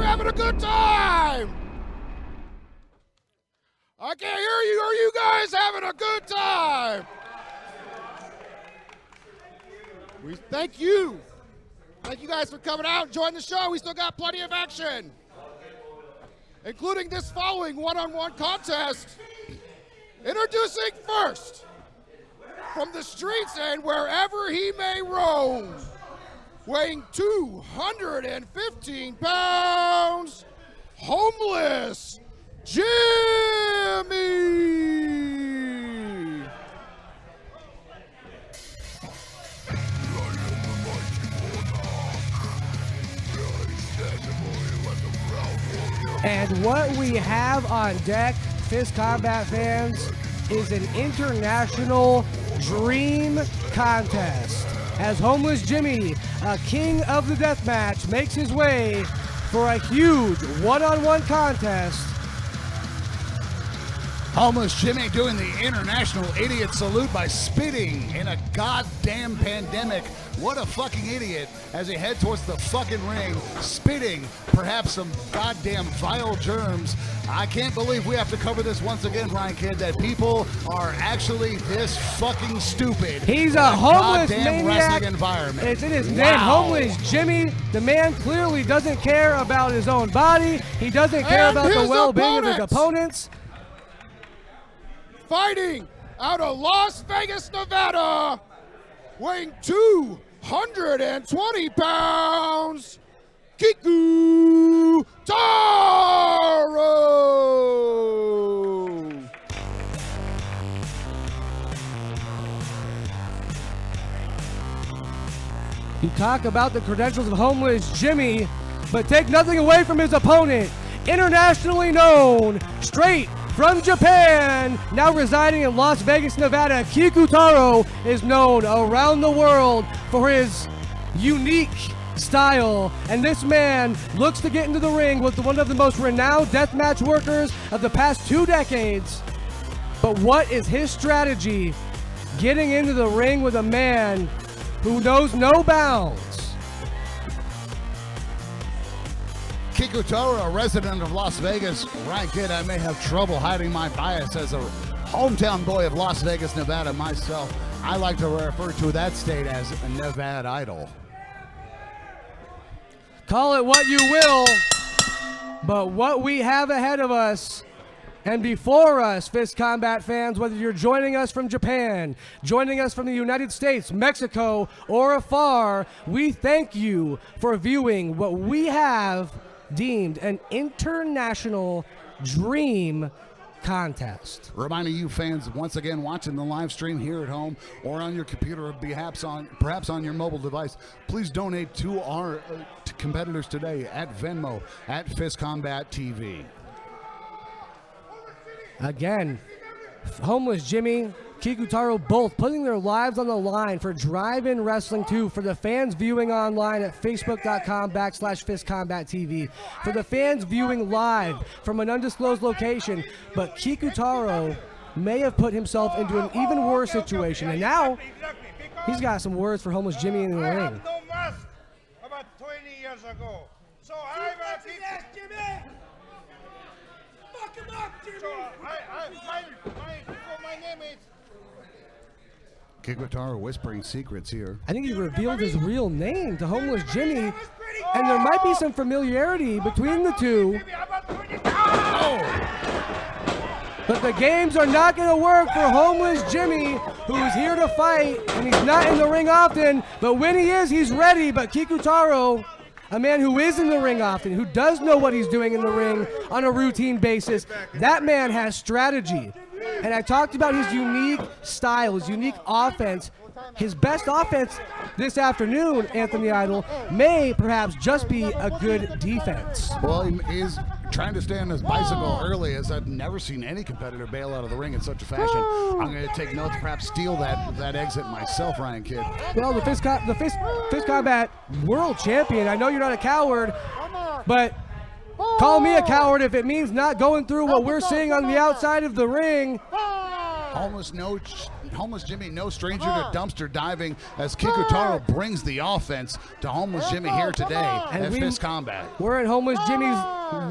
having a good time? I can't hear you. Are you guys having a good time? We thank you. Thank you guys for coming out and joining the show. We still got plenty of action, including this following one-on-one contest. Introducing first, from the streets and wherever he may roam, weighing 215 pounds, Homeless Jimmy. And what we have on deck, Fist Combat fans, is an international dream contest. As Homeless Jimmy, a king of the deathmatch, makes his way for a huge one-on-one contest. Homeless Jimmy doing the international idiot salute by spitting in a goddamn pandemic. What a fucking idiot as he head towards the fucking ring, spitting perhaps some goddamn vile germs. I can't believe we have to cover this once again, Ryan Kidd, that people are actually this fucking stupid. He's a homeless goddamn maniac. Wrestling environment. It's in his name, Homeless Jimmy. The man clearly doesn't care about his own body. He doesn't care about the well-being of his opponents. Fighting out of Las Vegas, Nevada, weighing 220 pounds, Kikutaro. You talk about the credentials of Homeless Jimmy, but take nothing away from his opponent. Internationally known, straight from Japan, now residing in Las Vegas, Nevada, Kikutaro is known around the world for his unique style. And this man looks to get into the ring with one of the most renowned deathmatch workers of the past 2 decades. But what is his strategy getting into the ring with a man who knows no bounds? Kikutaro, a resident of Las Vegas. Ryan Kidd, I may have trouble hiding my bias as a hometown boy of Las Vegas, Nevada myself. I like to refer to that state as a Nevada Idol. Call it what you will, but what we have ahead of us and before us, Fist Combat fans, whether you're joining us from Japan, joining us from the United States, Mexico, or afar, we thank you for viewing what we have deemed an international dream contest. Reminding you fans, once again, watching the live stream here at home or on your computer, or perhaps on your mobile device, please donate to our competitors today at Venmo, at Fist Combat TV. Again, Homeless Jimmy, Kikutaro, both putting their lives on the line for Drive-In Wrestling 2 for the fans viewing online at facebook.com/FistCombatTV. For the fans viewing live from an undisclosed location, but Kikutaro may have put himself into an even worse situation. And now, he's got some words for Homeless Jimmy in the ring. I have no mask about 20 years ago. So I'm a Jimmy! Fuck him up, Jimmy! So my name is... Kikutaro whispering secrets here. I think he revealed his real name to Homeless Jimmy, and there might be some familiarity between the two. But the games are not going to work for Homeless Jimmy, who's here to fight, and he's not in the ring often, but when he is, he's ready. But Kikutaro, a man who is in the ring often, who does know what he's doing in the ring on a routine basis, that man has strategy. And I talked about his unique style, his unique offense. His best offense this afternoon, Anthony Idol, may perhaps just be a good defense. Well, he is trying to stay on his bicycle early, as I've never seen any competitor bail out of the ring in such a fashion. I'm going to take note to perhaps steal that exit myself, Ryan Kidd. Well, the Fist Combat World Champion, I know you're not a coward, but call me a coward if it means not going through what we're seeing on the outside of the ring. Homeless Jimmy, no stranger to dumpster diving as Kikutaro brings the offense to Homeless Jimmy here today at Fist Combat. We're in Homeless Jimmy's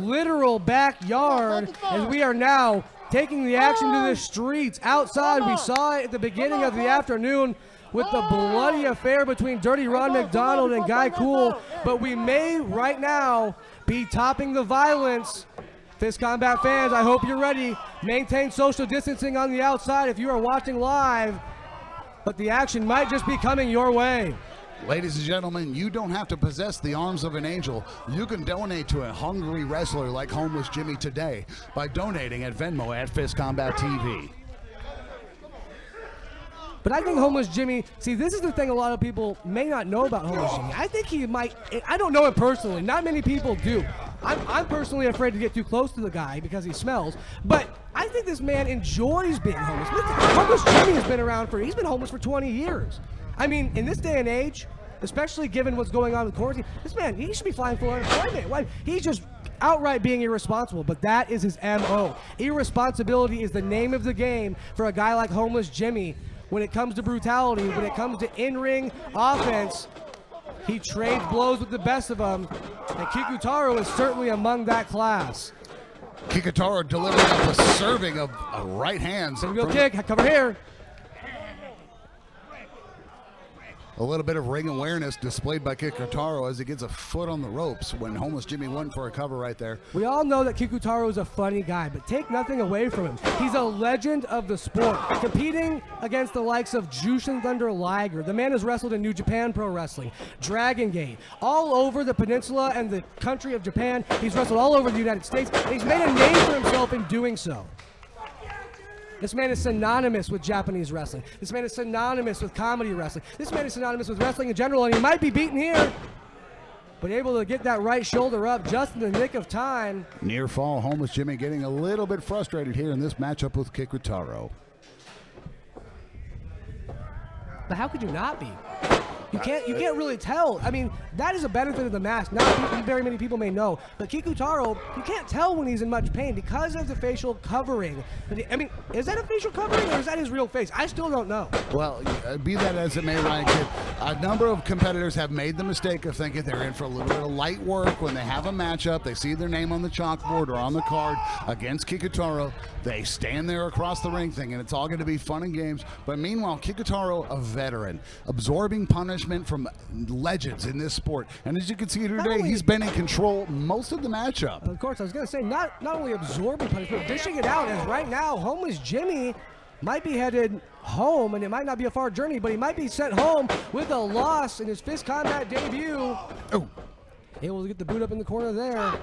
literal backyard as we are now taking the action to the streets. Outside, we saw it at the beginning of the afternoon with the bloody affair between Dirty Ron McDonald and Guy Cool, but we may right now be topping the violence. Fist Combat fans, I hope you're ready. Maintain social distancing on the outside if you are watching live, but the action might just be coming your way. Ladies and gentlemen, you don't have to possess the arms of an angel. You can donate to a hungry wrestler like Homeless Jimmy today by donating at Venmo at Fist Combat TV. But I think Homeless Jimmy, see, this is the thing a lot of people may not know about Homeless Jimmy. I think he might, I don't know him personally. Not many people do. I'm personally afraid to get too close to the guy because he smells. But I think this man enjoys being homeless. Homeless Jimmy has been around he's been homeless for 20 years. I mean, in this day and age, especially given what's going on with quarantine, this man, he should be flying full unemployment. Why? He's just outright being irresponsible, but that is his MO. Irresponsibility is the name of the game for a guy like Homeless Jimmy. When it comes to brutality, when it comes to in-ring offense, he trades blows with the best of them, and Kikutaro is certainly among that class. Kikutaro delivering up a serving of right hands. There we go, kick, cover here. A little bit of ring awareness displayed by Kikutaro as he gets a foot on the ropes when Homeless Jimmy went for a cover right there. We all know that Kikutaro is a funny guy, but take nothing away from him. He's a legend of the sport, competing against the likes of Jushin Thunder Liger. The man has wrestled in New Japan Pro Wrestling, Dragon Gate, all over the peninsula and the country of Japan. He's wrestled all over the United States, and he's made a name for himself in doing so. This man is synonymous with Japanese wrestling. This man is synonymous with comedy wrestling. This man is synonymous with wrestling in general, and he might be beaten here, but able to get that right shoulder up just in the nick of time. Near fall, Homeless Jimmy getting a little bit frustrated here in this matchup with Kikutaro. But how could you not be? You can't really tell. I mean, that is a benefit of the mask. Not very many people may know. But Kikutaro, you can't tell when he's in much pain because of the facial covering. I mean, is that a facial covering or is that his real face? I still don't know. Well, be that as it may, Ryan Kidd, a number of competitors have made the mistake of thinking they're in for a little bit of light work when they have a matchup. They see their name on the chalkboard or on the card against Kikutaro. They stand there across the ring thinking it's all going to be fun and games. But meanwhile, Kikutaro, a veteran, absorbing punishment from legends in this sport. And as you can see here today, he's been in control most of the matchup. Of course, I was going to say, not only absorbing punishment, but dishing it out. As right now, Homeless Jimmy might be headed home, and it might not be a far journey, but he might be sent home with a loss in his Fist Combat debut. Oh. Able to get the boot up in the corner there.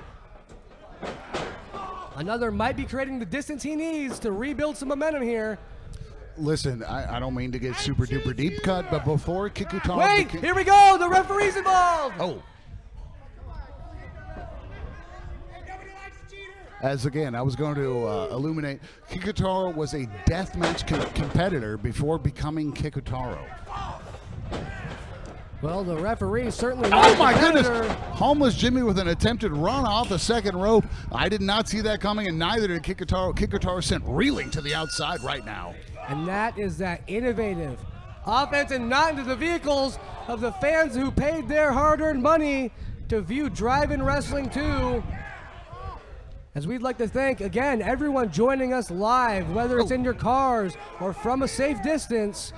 Another might be creating the distance he needs to rebuild some momentum here. Listen, I don't mean to get super duper deep cut, but before Kikutaro... Wait, here we go! The referee's involved! Oh. As again, I was going to illuminate, Kikutaro was a deathmatch competitor before becoming Kikutaro. Well, the referee certainly... Oh my goodness! Homeless Jimmy with an attempted run off the second rope. I did not see that coming, and neither did Kikutaro. Kikutaro sent reeling to the outside right now. And that is that innovative offense and not into the vehicles of the fans who paid their hard-earned money to view drive-in wrestling too. As we'd like to thank, again, everyone joining us live, whether it's in your cars or from a safe distance,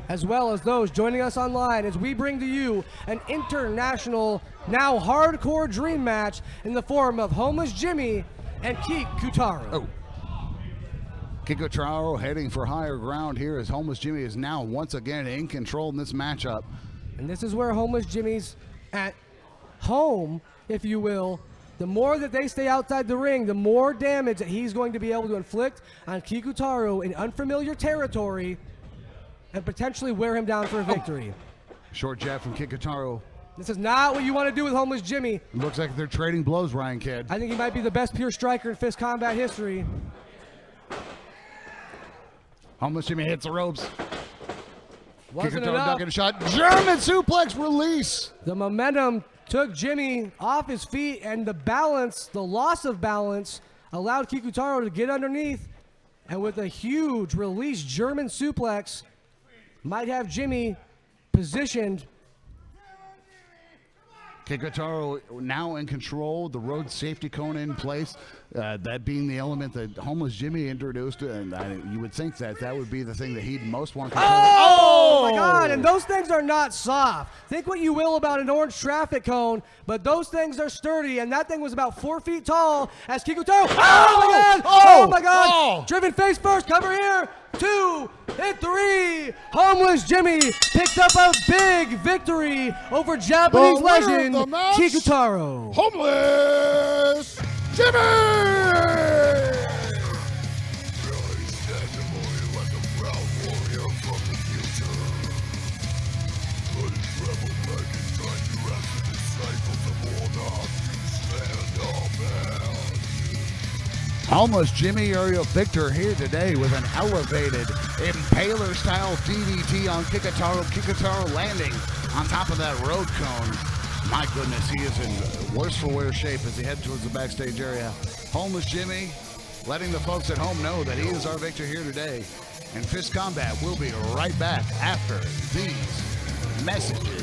as well as those joining us online as we bring to you an international, now hardcore dream match in the form of Homeless Jimmy and Kikutaro. Oh. Kikutaro heading for higher ground here as Homeless Jimmy is now once again in control in this matchup. And this is where Homeless Jimmy's at home, if you will. The more that they stay outside the ring, the more damage that he's going to be able to inflict on Kikutaro in unfamiliar territory and potentially wear him down for a victory. Short jab from Kikutaro. This is not what you want to do with Homeless Jimmy. Looks like they're trading blows, Ryan Kidd. I think he might be the best pure striker in Fist Combat history. Homeless Jimmy hits the ropes. Wasn't Kikutaro enough. ducking a shot. German suplex release. The momentum took Jimmy off his feet, and the balance, the loss of balance, allowed Kikutaro to get underneath And with a huge release German suplex, might have Jimmy positioned. Kikutaro now in control, the road safety cone in place, that being the element that Homeless Jimmy introduced, and you would think that that would be the thing that he'd most want to control. Oh my God, and those things are not soft. Think what you will about an orange traffic cone, but those things are sturdy, and that thing was about 4 feet tall as Kikutaro, oh my God, driven face first, cover here, 2, and 3. Homeless Jimmy picks up a big victory over Japanese legend Kikutaro. Homeless Jimmy! Homeless Jimmy Ariel Victor here today with an elevated impaler-style DDT on Kikutaro. Kikutaro landing on top of that road cone. My goodness, he is in worse for wear shape as he heads towards the backstage area. Homeless Jimmy letting the folks at home know that he is our victor here today. And Fist Combat will be right back after these messages.